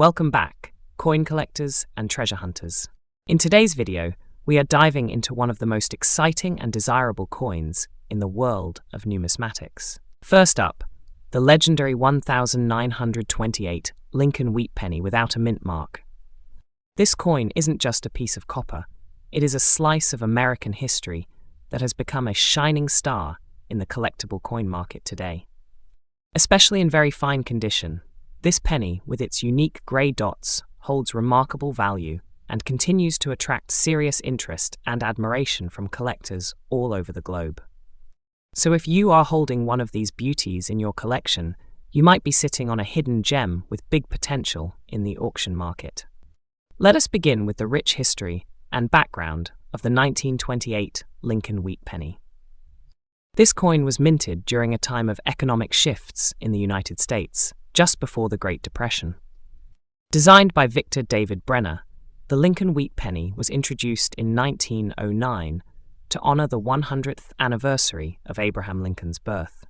Welcome back, coin collectors and treasure hunters. In today's video, we are diving into one of the most exciting and desirable coins in the world of numismatics. First up, the legendary 1928 Lincoln wheat penny without a mint mark. This coin isn't just a piece of copper, it is a slice of American history that has become a shining star in the collectible coin market today. Especially in very fine condition, this penny, with its unique grey dots, holds remarkable value and continues to attract serious interest and admiration from collectors all over the globe. So if you are holding one of these beauties in your collection, you might be sitting on a hidden gem with big potential in the auction market. Let us begin with the rich history and background of the 1928 Lincoln wheat penny. This coin was minted during a time of economic shifts in the United States, just before the Great Depression. Designed by Victor David Brenner, the Lincoln wheat penny was introduced in 1909 to honor the 100th anniversary of Abraham Lincoln's birth.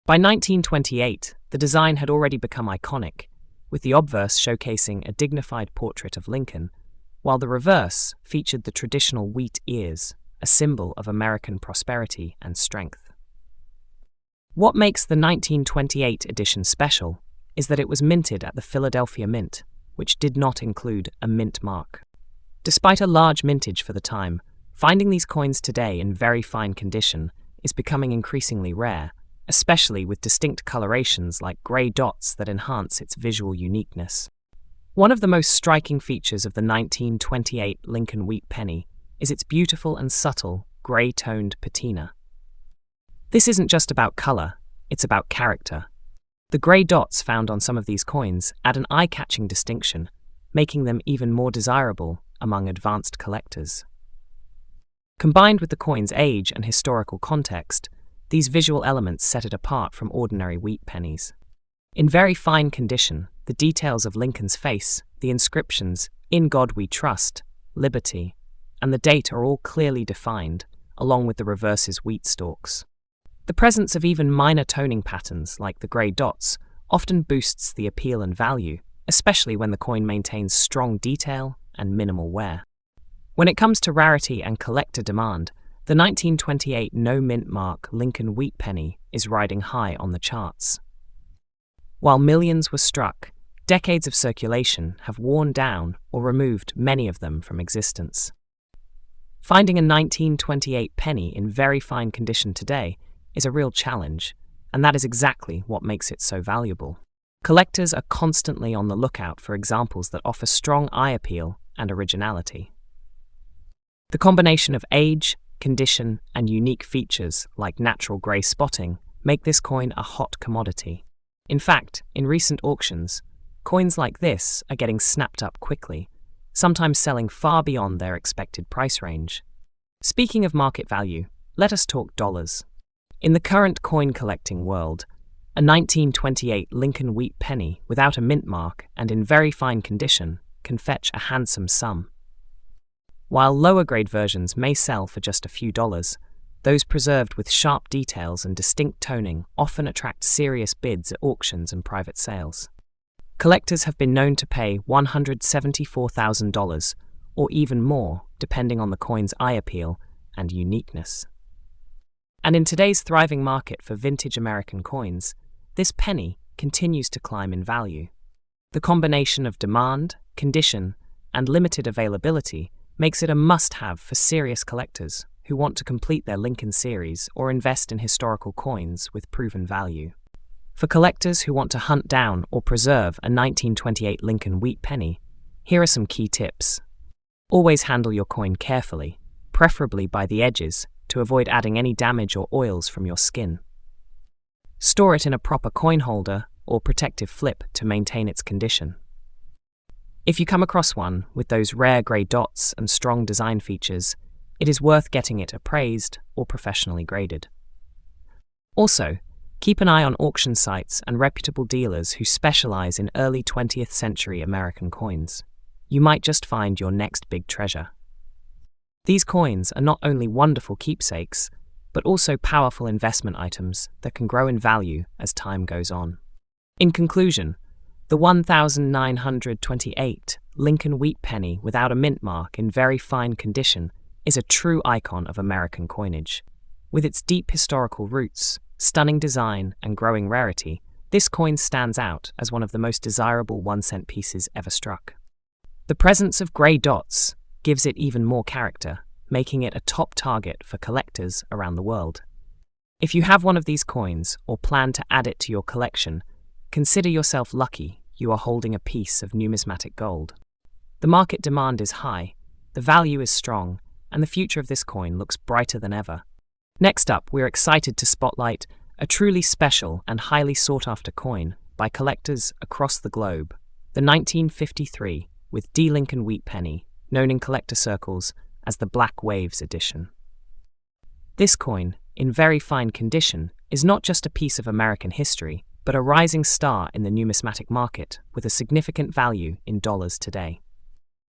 By 1928, the design had already become iconic, with the obverse showcasing a dignified portrait of Lincoln, while the reverse featured the traditional wheat ears, a symbol of American prosperity and strength. What makes the 1928 edition special is that it was minted at the Philadelphia Mint, which did not include a mint mark. Despite a large mintage for the time, finding these coins today in very fine condition is becoming increasingly rare, especially with distinct colorations like grey dots that enhance its visual uniqueness. One of the most striking features of the 1928 Lincoln wheat penny is its beautiful and subtle grey-toned patina. This isn't just about color, it's about character. The grey dots found on some of these coins add an eye-catching distinction, making them even more desirable among advanced collectors. Combined with the coin's age and historical context, these visual elements set it apart from ordinary wheat pennies. In very fine condition, the details of Lincoln's face, the inscriptions, "In God We Trust," "Liberty," and the date are all clearly defined, along with the reverse's wheat stalks. The presence of even minor toning patterns, like the grey dots, often boosts the appeal and value, especially when the coin maintains strong detail and minimal wear. When it comes to rarity and collector demand, the 1928 no-mint mark Lincoln wheat penny is riding high on the charts. While millions were struck, decades of circulation have worn down or removed many of them from existence. Finding a 1928 penny in very fine condition today is a real challenge, and that is exactly what makes it so valuable. Collectors are constantly on the lookout for examples that offer strong eye appeal and originality. The combination of age, condition, and unique features like natural grey spotting make this coin a hot commodity. In fact, in recent auctions, coins like this are getting snapped up quickly, sometimes selling far beyond their expected price range. Speaking of market value, let us talk dollars. In the current coin collecting world, a 1928 Lincoln wheat penny without a mint mark and in very fine condition can fetch a handsome sum. While lower grade versions may sell for just a few dollars, those preserved with sharp details and distinct toning often attract serious bids at auctions and private sales. Collectors have been known to pay $174,000 or even more, depending on the coin's eye appeal and uniqueness. And in today's thriving market for vintage American coins, this penny continues to climb in value. The combination of demand, condition, and limited availability makes it a must-have for serious collectors who want to complete their Lincoln series or invest in historical coins with proven value. For collectors who want to hunt down or preserve a 1928 Lincoln wheat penny, here are some key tips. Always handle your coin carefully, preferably by the edges, to avoid adding any damage or oils from your skin. Store it in a proper coin holder or protective flip to maintain its condition. If you come across one with those rare grey dots and strong design features, it is worth getting it appraised or professionally graded. Also, keep an eye on auction sites and reputable dealers who specialize in early 20th century American coins. You might just find your next big treasure. These coins are not only wonderful keepsakes, but also powerful investment items that can grow in value as time goes on. In conclusion, The 1928 Lincoln wheat penny without a mint mark in very fine condition is a true icon of American coinage. With its deep historical roots, stunning design, and growing rarity, this coin stands out as one of the most desirable 1-cent pieces ever struck. The presence of grey dots gives it even more character, making it a top target for collectors around the world. If you have one of these coins or plan to add it to your collection, consider yourself lucky you are holding a piece of numismatic gold. The market demand is high, the value is strong, and the future of this coin looks brighter than ever. Next up, we're excited to spotlight a truly special and highly sought-after coin by collectors across the globe, the 1953 with D. Lincoln wheat penny, known in collector circles as the Black Waves edition. This coin, in very fine condition, is not just a piece of American history, but a rising star in the numismatic market with a significant value in dollars today.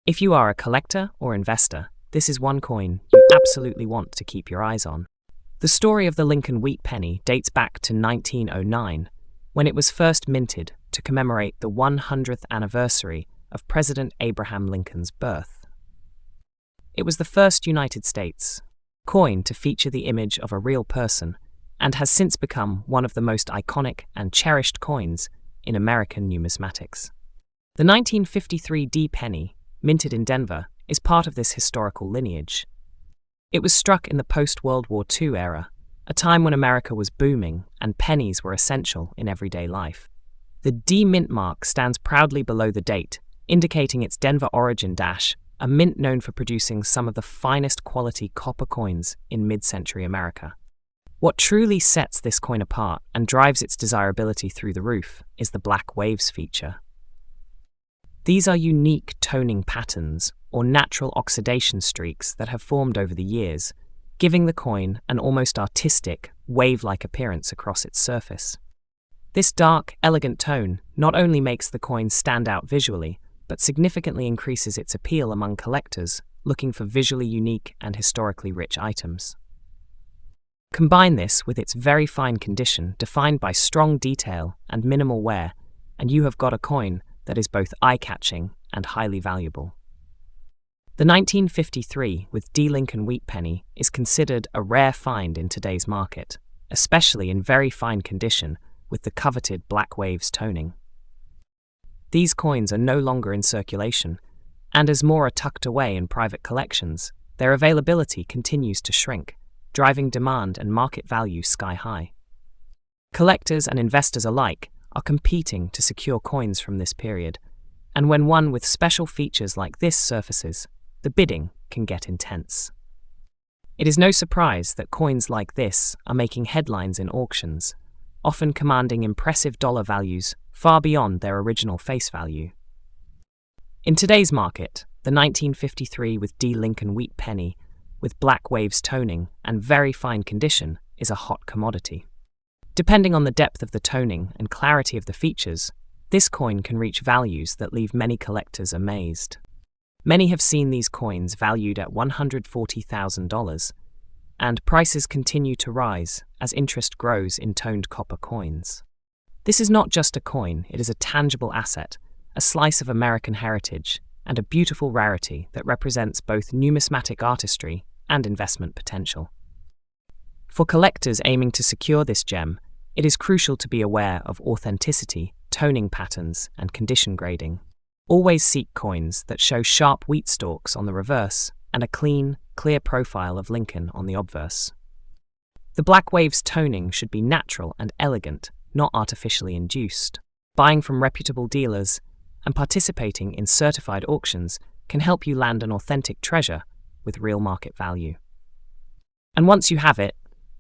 If you are a collector or investor, this is one coin you absolutely want to keep your eyes on. The story of the Lincoln wheat penny dates back to 1909, when it was first minted to commemorate the 100th anniversary of President Abraham Lincoln's birth. It was the first United States coin to feature the image of a real person and has since become one of the most iconic and cherished coins in American numismatics. The 1953 D penny, minted in Denver, is part of this historical lineage. It was struck in the post-World War II era, a time when America was booming and pennies were essential in everyday life. The D mint mark stands proudly below the date, indicating its Denver origin — a mint known for producing some of the finest quality copper coins in mid-century America. What truly sets this coin apart and drives its desirability through the roof is the Black Waves feature. These are unique toning patterns or natural oxidation streaks that have formed over the years, giving the coin an almost artistic, wave-like appearance across its surface. This dark, elegant tone not only makes the coin stand out visually, but significantly increases its appeal among collectors looking for visually unique and historically rich items. Combine this with its very fine condition, defined by strong detail and minimal wear, and you have got a coin that is both eye-catching and highly valuable. The 1953 with D. Lincoln wheat penny is considered a rare find in today's market, especially in very fine condition with the coveted Black Waves toning. These coins are no longer in circulation, and as more are tucked away in private collections, their availability continues to shrink, driving demand and market value sky-high. Collectors and investors alike are competing to secure coins from this period, and when one with special features like this surfaces, the bidding can get intense. It is no surprise that coins like this are making headlines in auctions, often commanding impressive dollar values far beyond their original face value. In today's market, the 1953 with D. Lincoln wheat penny with Black Waves toning and very fine condition is a hot commodity. Depending on the depth of the toning and clarity of the features, this coin can reach values that leave many collectors amazed. Many have seen these coins valued at $140,000, and prices continue to rise as interest grows in toned copper coins. This is not just a coin, it is a tangible asset, a slice of American heritage, and a beautiful rarity that represents both numismatic artistry and investment potential. For collectors aiming to secure this gem, it is crucial to be aware of authenticity, toning patterns, and condition grading. Always seek coins that show sharp wheat stalks on the reverse and a clean, clear profile of Lincoln on the obverse. The Black Waves toning should be natural and elegant, not artificially induced. Buying from reputable dealers and participating in certified auctions can help you land an authentic treasure with real market value. And once you have it,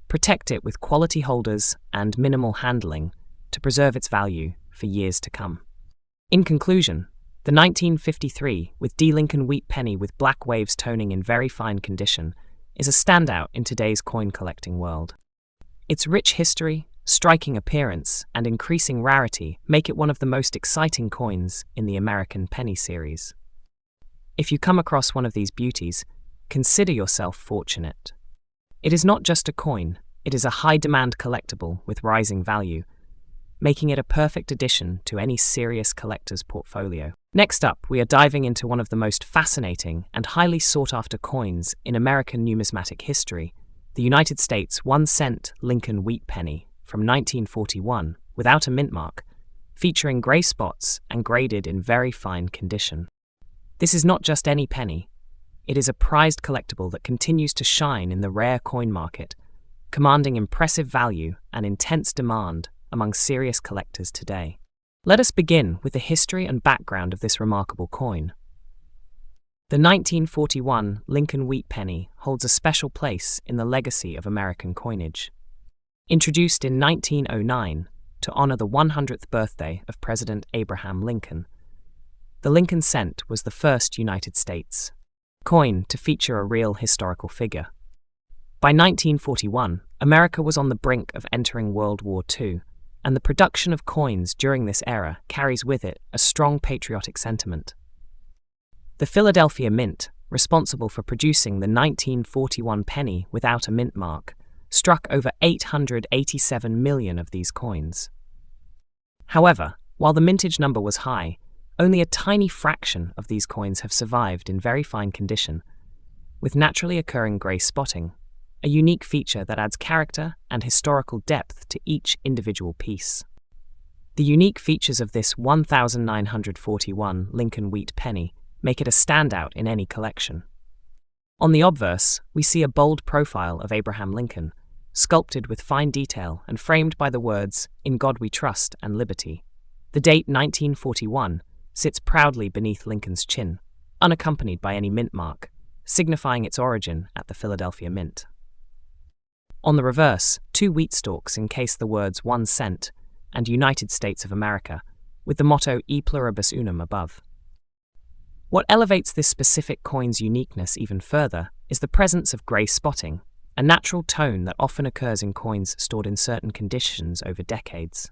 protect it with quality holders and minimal handling to preserve its value for years to come. In conclusion, the 1953 with D. Lincoln wheat penny with Black Waves toning in very fine condition is a standout in today's coin collecting world. Its rich history, striking appearance, and increasing rarity make it one of the most exciting coins in the American penny series. If you come across one of these beauties, consider yourself fortunate. It is not just a coin, it is a high-demand collectible with rising value, making it a perfect addition to any serious collector's portfolio. Next up, we are diving into one of the most fascinating and highly sought-after coins in American numismatic history, the United States 1-cent Lincoln wheat penny from 1941, without a mint mark, featuring grey spots and graded in very fine condition. This is not just any penny. It is a prized collectible that continues to shine in the rare coin market, commanding impressive value and intense demand among serious collectors today. Let us begin with the history and background of this remarkable coin. The 1941 Lincoln wheat penny holds a special place in the legacy of American coinage. Introduced in 1909 to honor the 100th birthday of President Abraham Lincoln, the Lincoln cent was the first United States coin to feature a real historical figure. By 1941, America was on the brink of entering World War II, and the production of coins during this era carries with it a strong patriotic sentiment. The Philadelphia Mint, responsible for producing the 1941 penny without a mint mark, struck over 887 million of these coins. However, while the mintage number was high, only a tiny fraction of these coins have survived in very fine condition, with naturally occurring grey spotting, a unique feature that adds character and historical depth to each individual piece. The unique features of this 1941 Lincoln wheat penny make it a standout in any collection. On the obverse, we see a bold profile of Abraham Lincoln, sculpted with fine detail and framed by the words, "In God We Trust" and "Liberty." The date 1941 sits proudly beneath Lincoln's chin, unaccompanied by any mint mark, signifying its origin at the Philadelphia Mint. On the reverse, 2 wheat stalks encase the words 1 cent and United States of America, with the motto E pluribus unum above. What elevates this specific coin's uniqueness even further is the presence of grey spotting, a natural tone that often occurs in coins stored in certain conditions over decades.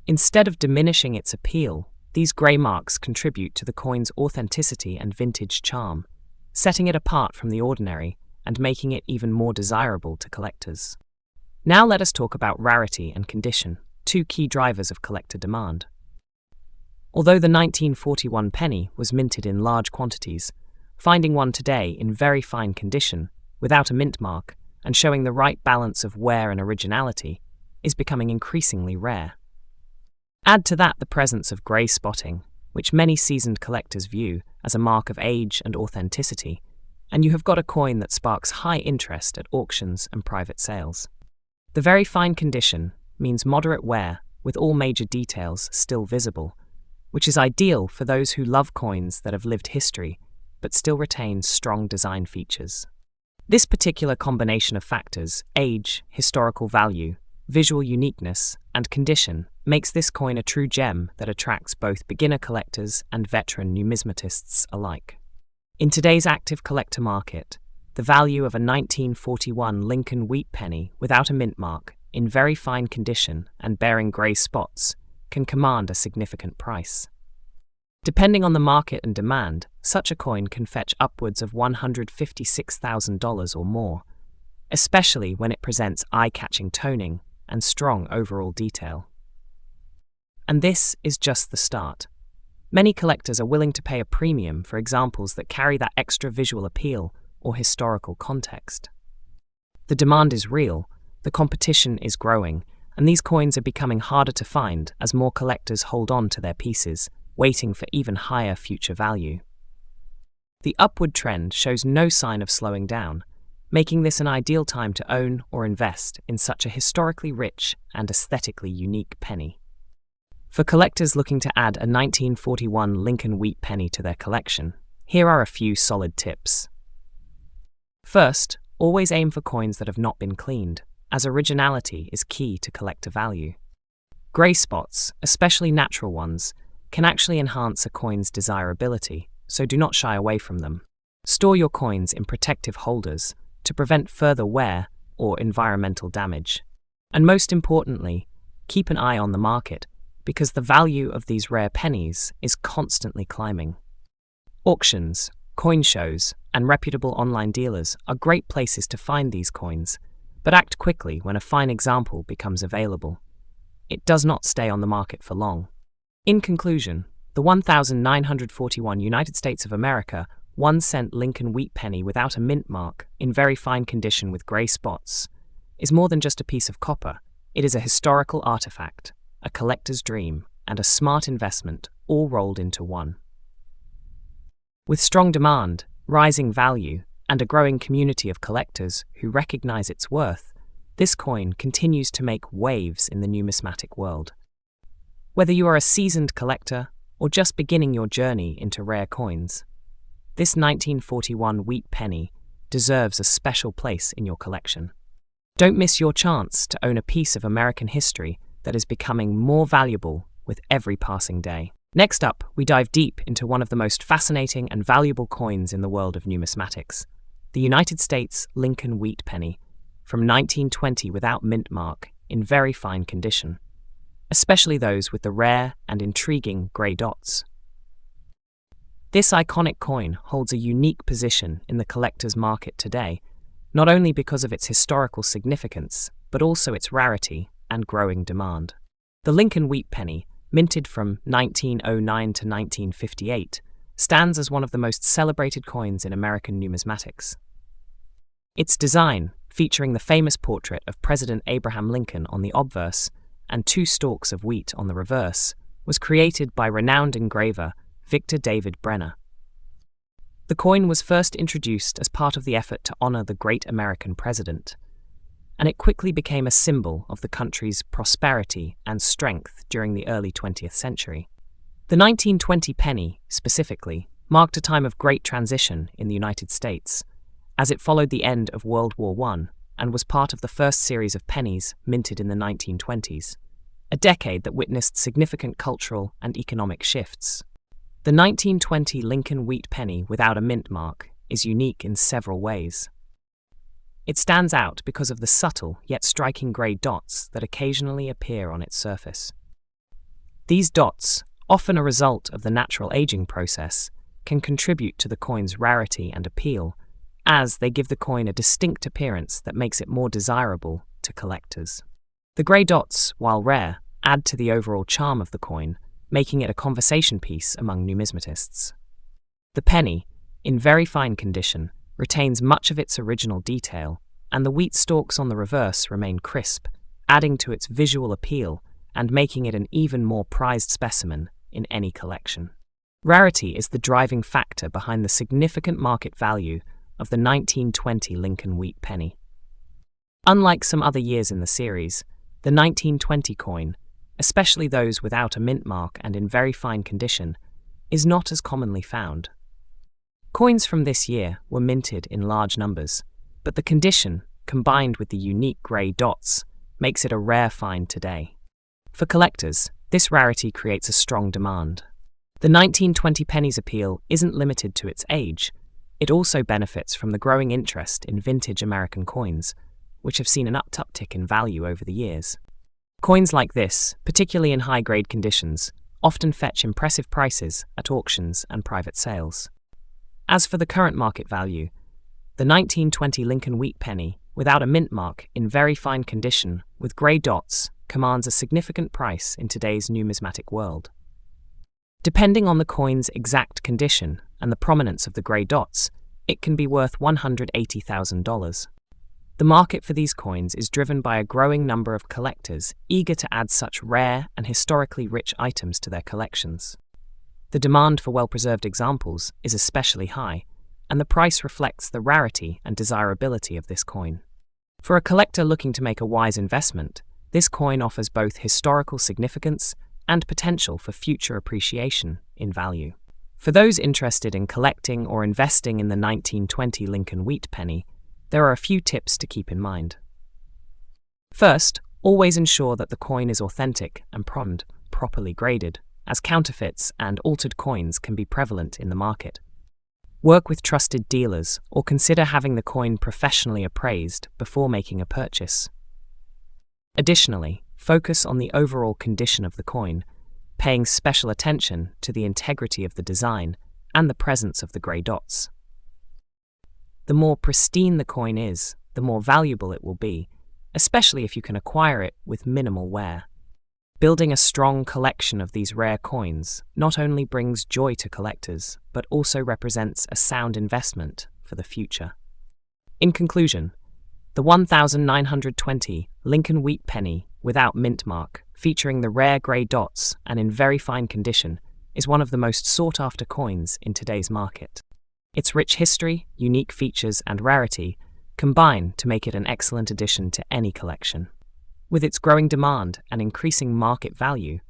Instead of diminishing its appeal, these grey marks contribute to the coin's authenticity and vintage charm, setting it apart from the ordinary and making it even more desirable to collectors. Now let us talk about rarity and condition, 2 key drivers of collector demand. Although the 1941 penny was minted in large quantities, finding one today in very fine condition, without a mint mark, and showing the right balance of wear and originality, is becoming increasingly rare. Add to that the presence of grey spotting, which many seasoned collectors view as a mark of age and authenticity, and you have got a coin that sparks high interest at auctions and private sales. The very fine condition means moderate wear with all major details still visible, which is ideal for those who love coins that have lived history but still retain strong design features. This particular combination of factors, age, historical value, visual uniqueness, and condition, makes this coin a true gem that attracts both beginner collectors and veteran numismatists alike. In today's active collector market, the value of a 1941 Lincoln wheat penny without a mint mark, in very fine condition and bearing grey spots, can command a significant price. Depending on the market and demand, such a coin can fetch upwards of $156,000 or more, especially when it presents eye-catching toning and strong overall detail. And this is just the start. Many collectors are willing to pay a premium for examples that carry that extra visual appeal or historical context. The demand is real, the competition is growing, and these coins are becoming harder to find as more collectors hold on to their pieces, waiting for even higher future value. The upward trend shows no sign of slowing down, making this an ideal time to own or invest in such a historically rich and aesthetically unique penny. For collectors looking to add a 1941 Lincoln wheat penny to their collection, here are a few solid tips. First, always aim for coins that have not been cleaned, as originality is key to collector value. Grey spots, especially natural ones, can actually enhance a coin's desirability, so do not shy away from them. Store your coins in protective holders to prevent further wear or environmental damage. And most importantly, keep an eye on the market, because the value of these rare pennies is constantly climbing. Auctions, coin shows, and reputable online dealers are great places to find these coins, but act quickly when a fine example becomes available. it does not stay on the market for long. In conclusion, the 1941 United States of America 1-cent Lincoln wheat penny without a mint mark, in very fine condition with grey spots, is more than just a piece of copper. It is a historical artifact, a collector's dream, and a smart investment, all rolled into one. With strong demand, rising value, and a growing community of collectors who recognize its worth, this coin continues to make waves in the numismatic world. Whether you are a seasoned collector or just beginning your journey into rare coins, this 1941 wheat penny deserves a special place in your collection. Don't miss your chance to own a piece of American history that is becoming more valuable with every passing day. Next up, we dive deep into one of the most fascinating and valuable coins in the world of numismatics, the United States Lincoln wheat penny from 1920 without mint mark, in very fine condition, especially those with the rare and intriguing grey dots. This iconic coin holds a unique position in the collector's market today, not only because of its historical significance, but also its rarity and growing demand. The Lincoln wheat penny, minted from 1909 to 1958, stands as one of the most celebrated coins in American numismatics. Its design, featuring the famous portrait of President Abraham Lincoln on the obverse and 2 stalks of wheat on the reverse, was created by renowned engraver Victor David Brenner. The coin was first introduced as part of the effort to honor the great American president, and it quickly became a symbol of the country's prosperity and strength during the early 20th century. The 1920 penny, specifically, marked a time of great transition in the United States, as it followed the end of World War I and was part of the first series of pennies minted in the 1920s, a decade that witnessed significant cultural and economic shifts. The 1920 Lincoln wheat penny without a mint mark is unique in several ways. It stands out because of the subtle yet striking grey dots that occasionally appear on its surface. These dots, often a result of the natural aging process, can contribute to the coin's rarity and appeal, as they give the coin a distinct appearance that makes it more desirable to collectors. The grey dots, while rare, add to the overall charm of the coin, making it a conversation piece among numismatists. The penny, in very fine condition, retains much of its original detail, and the wheat stalks on the reverse remain crisp, adding to its visual appeal and making it an even more prized specimen in any collection. Rarity is the driving factor behind the significant market value of the 1920 Lincoln wheat penny. Unlike some other years in the series, the 1920 coin, especially those without a mint mark and in very fine condition, is not as commonly found. Coins from this year were minted in large numbers, but the condition, combined with the unique grey dots, makes it a rare find today. For collectors, this rarity creates a strong demand. The 1920 penny's appeal isn't limited to its age. It also benefits from the growing interest in vintage American coins, which have seen an uptick in value over the years. Coins like this, particularly in high-grade conditions, often fetch impressive prices at auctions and private sales. As for the current market value, the 1920 Lincoln wheat penny, without a mint mark, in very fine condition, with grey dots, commands a significant price in today's numismatic world. Depending on the coin's exact condition and the prominence of the grey dots, it can be worth $180,000. The market for these coins is driven by a growing number of collectors eager to add such rare and historically rich items to their collections. The demand for well-preserved examples is especially high, and the price reflects the rarity and desirability of this coin. For a collector looking to make a wise investment, this coin offers both historical significance and potential for future appreciation in value. For those interested in collecting or investing in the 1920 Lincoln wheat penny, there are a few tips to keep in mind. First, always ensure that the coin is authentic and properly graded, as counterfeits and altered coins can be prevalent in the market. Work with trusted dealers or consider having the coin professionally appraised before making a purchase. Additionally, focus on the overall condition of the coin, paying special attention to the integrity of the design and the presence of the grey dots. The more pristine the coin is, the more valuable it will be, especially if you can acquire it with minimal wear. Building a strong collection of these rare coins not only brings joy to collectors, but also represents a sound investment for the future. In conclusion, the 1920 Lincoln wheat penny without mint mark, featuring the rare grey dots and in very fine condition, is one of the most sought-after coins in today's market. Its rich history, unique features, and rarity combine to make it an excellent addition to any collection. With its growing demand and increasing market value,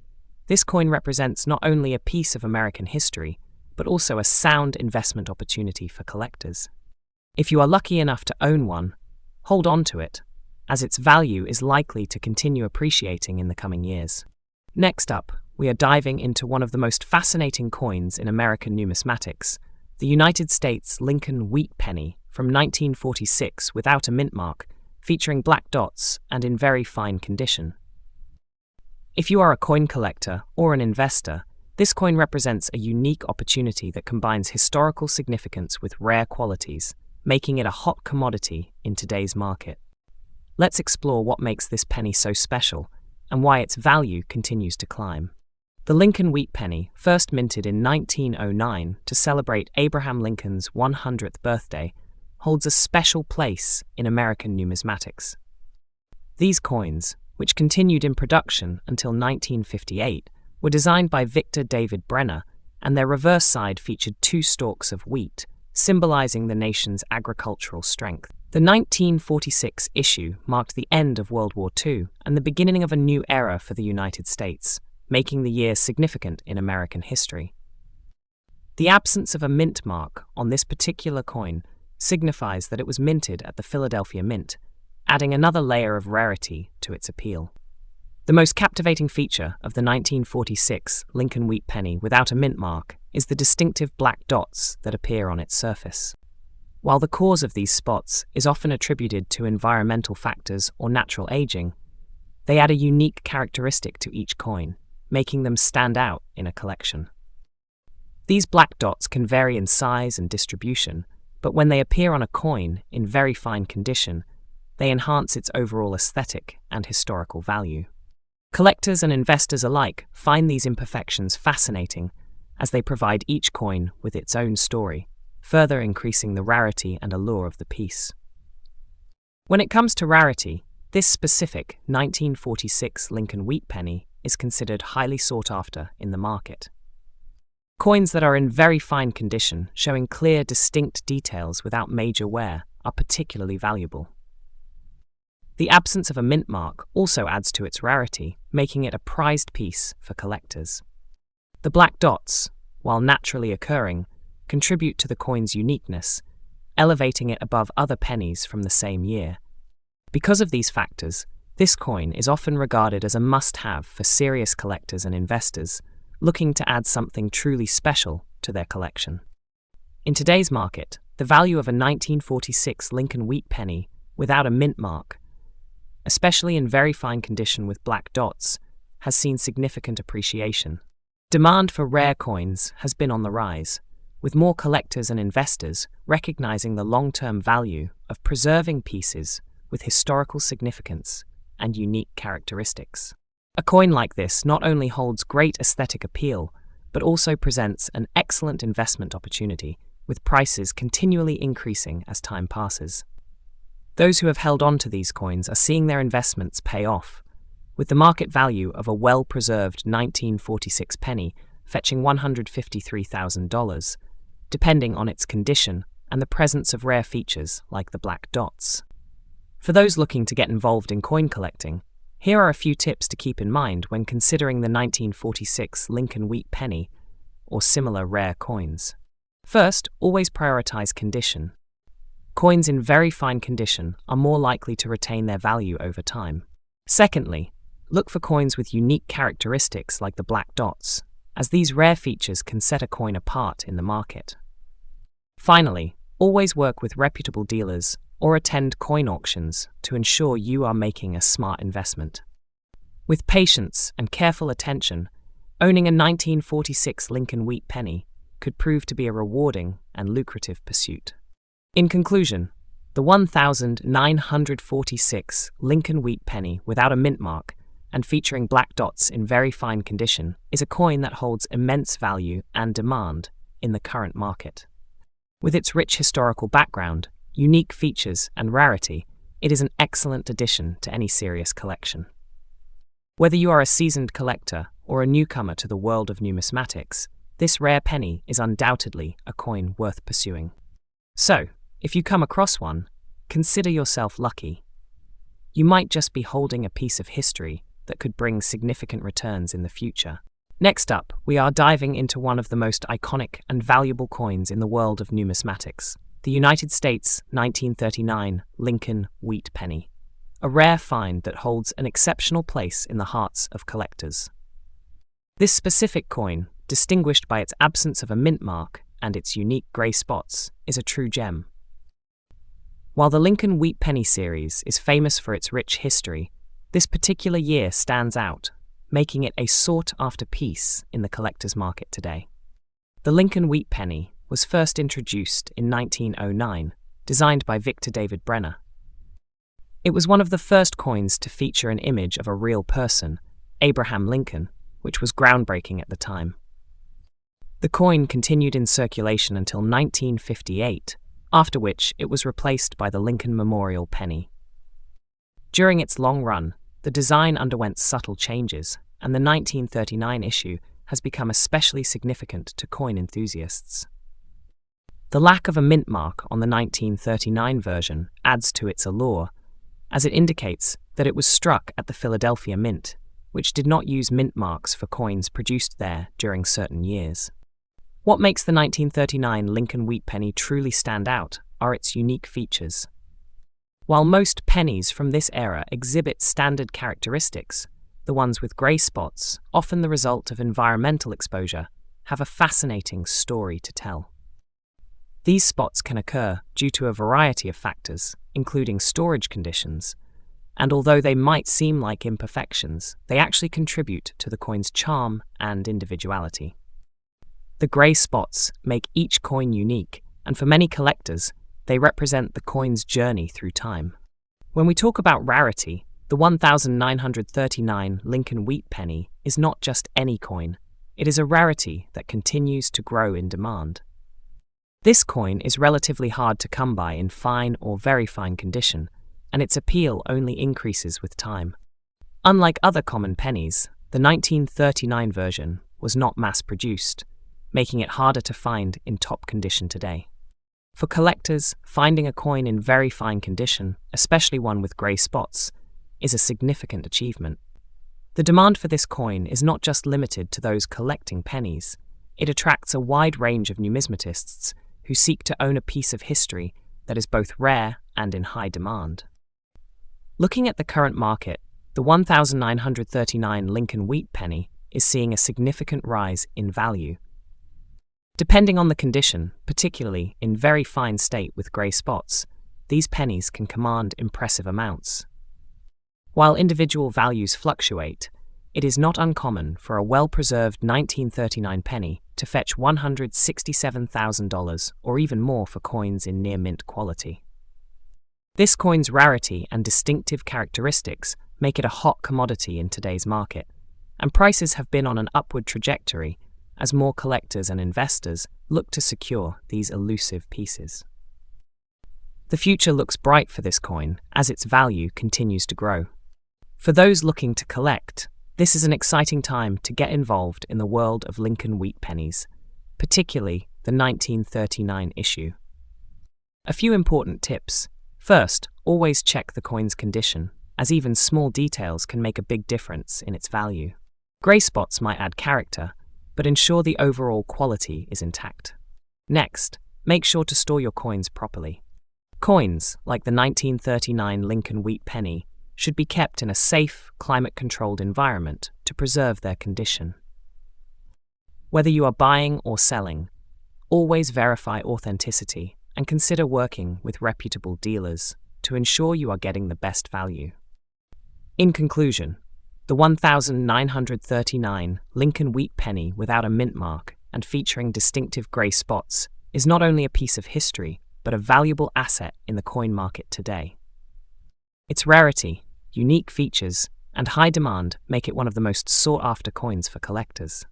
this coin represents not only a piece of American history, but also a sound investment opportunity for collectors. If you are lucky enough to own one, hold on to it, as its value is likely to continue appreciating in the coming years. Next up, we are diving into one of the most fascinating coins in American numismatics, the United States Lincoln wheat penny from 1946 without a mint mark, featuring black dots and in very fine condition. If you are a coin collector or an investor, this coin represents a unique opportunity that combines historical significance with rare qualities, making it a hot commodity in today's market. Let's explore what makes this penny so special and why its value continues to climb. The Lincoln wheat penny, first minted in 1909 to celebrate Abraham Lincoln's 100th birthday, holds a special place in American numismatics. These coins, which continued in production until 1958, were designed by Victor David Brenner, and their reverse side featured 2 stalks of wheat, symbolizing the nation's agricultural strength. The 1946 issue marked the end of World War II and the beginning of a new era for the United States, making the year significant in American history. The absence of a mint mark on this particular coin signifies that it was minted at the Philadelphia Mint, adding another layer of rarity to its appeal. The most captivating feature of the 1946 Lincoln wheat penny without a mint mark is the distinctive black dots that appear on its surface. While the cause of these spots is often attributed to environmental factors or natural aging, they add a unique characteristic to each coin, making them stand out in a collection. These black dots can vary in size and distribution, but when they appear on a coin in very fine condition, they enhance its overall aesthetic and historical value. Collectors and investors alike find these imperfections fascinating, as they provide each coin with its own story, further increasing the rarity and allure of the piece. When it comes to rarity, this specific 1946 Lincoln wheat penny is considered highly sought after in the market. Coins that are in very fine condition, showing clear, distinct details without major wear, are particularly valuable. The absence of a mint mark also adds to its rarity, making it a prized piece for collectors. The black dots, while naturally occurring, contribute to the coin's uniqueness, elevating it above other pennies from the same year. Because of these factors, this coin is often regarded as a must-have for serious collectors and investors looking to add something truly special to their collection. In today's market, the value of a 1946 Lincoln wheat penny without a mint mark, especially in very fine condition with black dots, has seen significant appreciation. Demand for rare coins has been on the rise, with more collectors and investors recognizing the long-term value of preserving pieces with historical significance and unique characteristics. A coin like this not only holds great aesthetic appeal, but also presents an excellent investment opportunity, with prices continually increasing as time passes. Those who have held on to these coins are seeing their investments pay off, with the market value of a well-preserved 1946 penny fetching $153,000, depending on its condition and the presence of rare features like the black dots. For those looking to get involved in coin collecting, here are a few tips to keep in mind when considering the 1946 Lincoln wheat penny or similar rare coins. First, always prioritize condition. Coins in very fine condition are more likely to retain their value over time. Secondly, look for coins with unique characteristics like the black dots, as these rare features can set a coin apart in the market. Finally, always work with reputable dealers or attend coin auctions to ensure you are making a smart investment. With patience and careful attention, owning a 1946 Lincoln wheat penny could prove to be a rewarding and lucrative pursuit. In conclusion, the 1946 Lincoln wheat penny without a mint mark and featuring black dots in very fine condition, is a coin that holds immense value and demand in the current market. With its rich historical background, unique features, and rarity, it is an excellent addition to any serious collection. Whether you are a seasoned collector or a newcomer to the world of numismatics, this rare penny is undoubtedly a coin worth pursuing. So, if you come across one, consider yourself lucky. You might just be holding a piece of history that could bring significant returns in the future. Next up, we are diving into one of the most iconic and valuable coins in the world of numismatics, the United States 1939 Lincoln wheat penny, a rare find that holds an exceptional place in the hearts of collectors. This specific coin, distinguished by its absence of a mint mark and its unique grey spots, is a true gem. While the Lincoln wheat penny series is famous for its rich history, this particular year stands out, making it a sought-after piece in the collector's market today. The Lincoln wheat penny was first introduced in 1909, designed by Victor David Brenner. It was one of the first coins to feature an image of a real person, Abraham Lincoln, which was groundbreaking at the time. The coin continued in circulation until 1958, after which it was replaced by the Lincoln Memorial penny. During its long run, the design underwent subtle changes, and the 1939 issue has become especially significant to coin enthusiasts. The lack of a mint mark on the 1939 version adds to its allure, as it indicates that it was struck at the Philadelphia Mint, which did not use mint marks for coins produced there during certain years. What makes the 1939 Lincoln wheat penny truly stand out are its unique features. While most pennies from this era exhibit standard characteristics, the ones with grey spots, often the result of environmental exposure, have a fascinating story to tell. These spots can occur due to a variety of factors, including storage conditions, and although they might seem like imperfections, they actually contribute to the coin's charm and individuality. The grey spots make each coin unique, and for many collectors, they represent the coin's journey through time. When we talk about rarity, the 1939 Lincoln wheat penny is not just any coin. It is a rarity that continues to grow in demand. This coin is relatively hard to come by in fine or very fine condition, and its appeal only increases with time. Unlike other common pennies, the 1939 version was not mass-produced, making it harder to find in top condition today. For collectors, finding a coin in very fine condition, especially one with grey spots, is a significant achievement. The demand for this coin is not just limited to those collecting pennies. It attracts a wide range of numismatists who seek to own a piece of history that is both rare and in high demand. Looking at the current market, the 1939 Lincoln wheat penny is seeing a significant rise in value. Depending on the condition, particularly in very fine state with grey spots, these pennies can command impressive amounts. While individual values fluctuate, it is not uncommon for a well-preserved 1939 penny to fetch $167,000 or even more for coins in near-mint quality. This coin's rarity and distinctive characteristics make it a hot commodity in today's market, and prices have been on an upward trajectory as more collectors and investors look to secure these elusive pieces. The future looks bright for this coin as its value continues to grow. For those looking to collect, this is an exciting time to get involved in the world of Lincoln wheat pennies, particularly the 1939 issue. A few important tips. First, always check the coin's condition, as even small details can make a big difference in its value. Grey spots might add character, but ensure the overall quality is intact. Next, make sure to store your coins properly. Coins, like the 1939 Lincoln wheat penny, should be kept in a safe, climate-controlled environment to preserve their condition. Whether you are buying or selling, always verify authenticity and consider working with reputable dealers to ensure you are getting the best value. In conclusion, the 1939 Lincoln wheat penny without a mint mark and featuring distinctive grey spots is not only a piece of history, but a valuable asset in the coin market today. Its rarity, unique features, and high demand make it one of the most sought-after coins for collectors.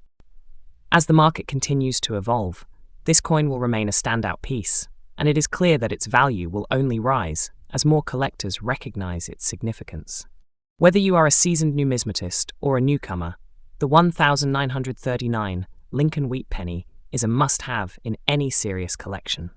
As the market continues to evolve, this coin will remain a standout piece, and it is clear that its value will only rise as more collectors recognize its significance. Whether you are a seasoned numismatist or a newcomer, the 1939 Lincoln Wheat penny is a must-have in any serious collection.